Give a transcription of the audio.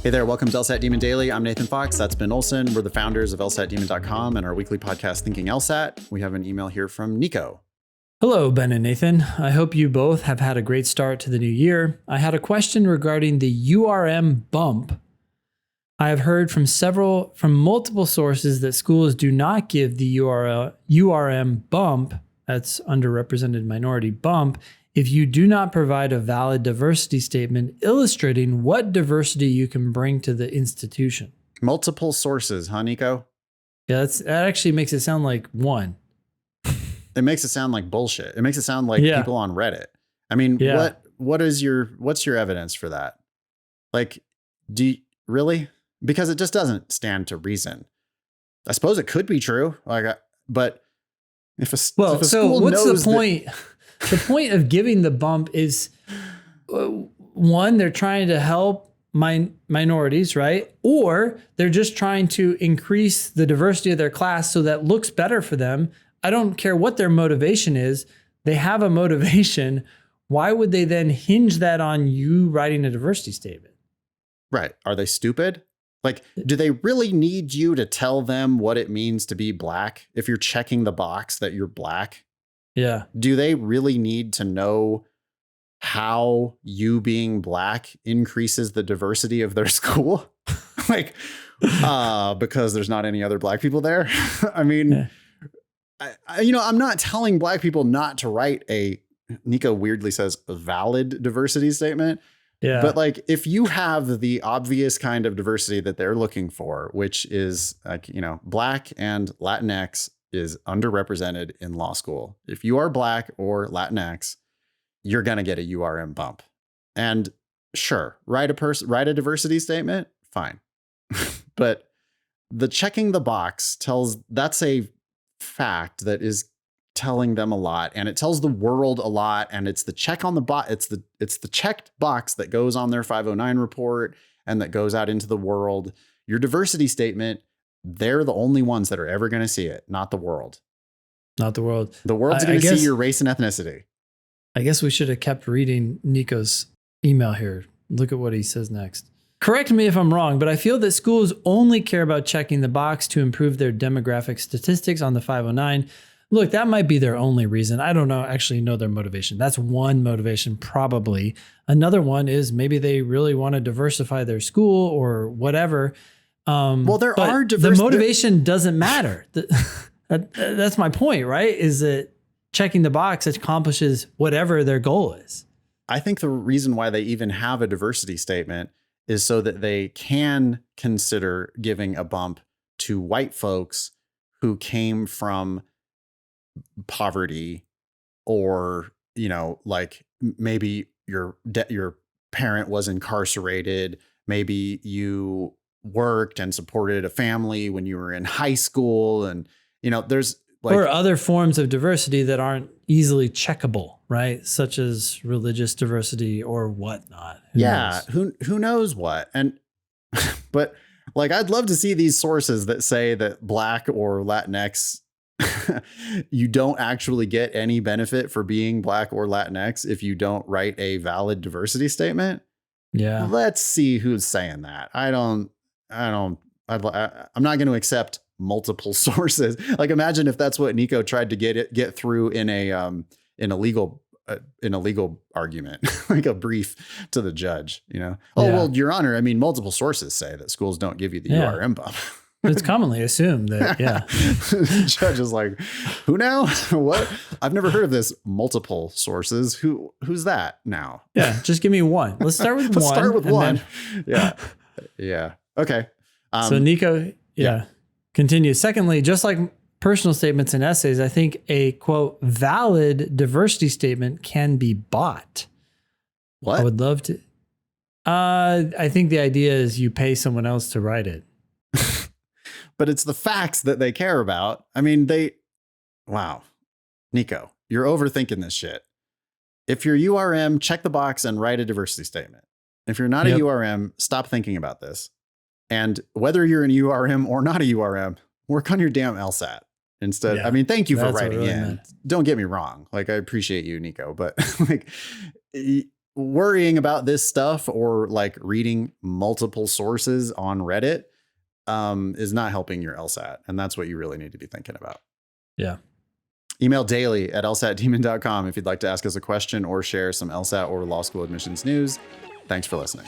Hey there, welcome to LSAT Demon Daily. I'm Nathan Fox. That's Ben Olson. We're the founders of LSATdemon.com and our weekly podcast, Thinking LSAT. We have an email here from Nico. Hello, Ben and Nathan. I hope you both have had a great start to the new year. I had a question regarding the URM bump. I have heard from multiple sources that schools do not give the URM bump, that's underrepresented minority bump, if you do not provide a valid diversity statement illustrating what diversity you can bring to the institution. Multiple sources, huh, Nico? Yeah, that actually makes it sound like one. It makes it sound like bullshit. It makes it sound like people on Reddit. I mean, what's your evidence for that? Like, do you really? Because it just doesn't stand to reason. I suppose it could be true. But if a school what's knows the point? The point of giving the bump is, one, they're trying to help minorities, right? Or they're just trying to increase the diversity of their class so that looks better for them. I don't care what their motivation is. They have a motivation. Why would they then hinge that on you writing a diversity statement? Right. Are they stupid? Like, do they really need you to tell them what it means to be black if you're checking the box that you're black? Yeah. Do they really need to know how you being black increases the diversity of their school? Because there's not any other black people there. I mean, I'm not telling black people not to write Nico weirdly says a valid diversity statement. Yeah. But like, if you have the obvious kind of diversity that they're looking for, which is black and Latinx is underrepresented in law school. If you are black or Latinx, you're going to get a URM bump. And sure, write a diversity statement. Fine. But the checking the box that's a fact that is telling them a lot, and it tells the world a lot. And it's the check on the box. It's the checked box that goes on their 509 report and that goes out into the world. Your diversity statement, they're the only ones that are ever going to see it, not the world. Not the world. The world's going to see your race and ethnicity. I guess we should have kept reading Nico's email here. Look at what he says next. Correct me if I'm wrong, but I feel that schools only care about checking the box to improve their demographic statistics on the 509. Look, that might be their only reason. I don't actually know their motivation. That's one motivation, probably. Another one is maybe they really want to diversify their school or whatever. The motivation doesn't matter. That's my point, right? Is that checking the box accomplishes whatever their goal is. I think the reason why they even have a diversity statement is so that they can consider giving a bump to white folks who came from poverty, or, like maybe your parent was incarcerated. Maybe you worked and supported a family when you were in high school, and there's or other forms of diversity that aren't easily checkable, right? Such as religious diversity or whatnot. Who knows what? And but I'd love to see these sources that say that black or Latinx you don't actually get any benefit for being black or Latinx if you don't write a valid diversity statement. Yeah. Let's see who's saying that. I'm not going to accept multiple sources. Like, imagine if that's what Nico tried to get through in a legal argument, like a brief to the judge, well, Your Honor, I mean, multiple sources say that schools don't give you the URM bump. It's commonly assumed that, The judge is like, who now? What? I've never heard of this. Multiple sources. Who's that now? Yeah, just give me one. Let's start with one. Let's start with one. Yeah. Okay. So Nico, continue. Secondly, just like personal statements and essays, I think a, quote, valid diversity statement can be bought. What? I would love to. I think the idea is you pay someone else to write it. But it's the facts that they care about. I mean, wow. Nico, you're overthinking this shit. If you're URM, check the box and write a diversity statement. If you're not a URM, stop thinking about this. And whether you're an URM or not a URM, work on your damn LSAT instead. I mean, thank you for writing in. Don't get me wrong. I appreciate you, Nico, but worrying about this stuff or like reading multiple sources on Reddit is not helping your LSAT. And that's what you really need to be thinking about. Yeah. Email daily@lsatdemon.com if you'd like to ask us a question or share some LSAT or law school admissions news. Thanks for listening.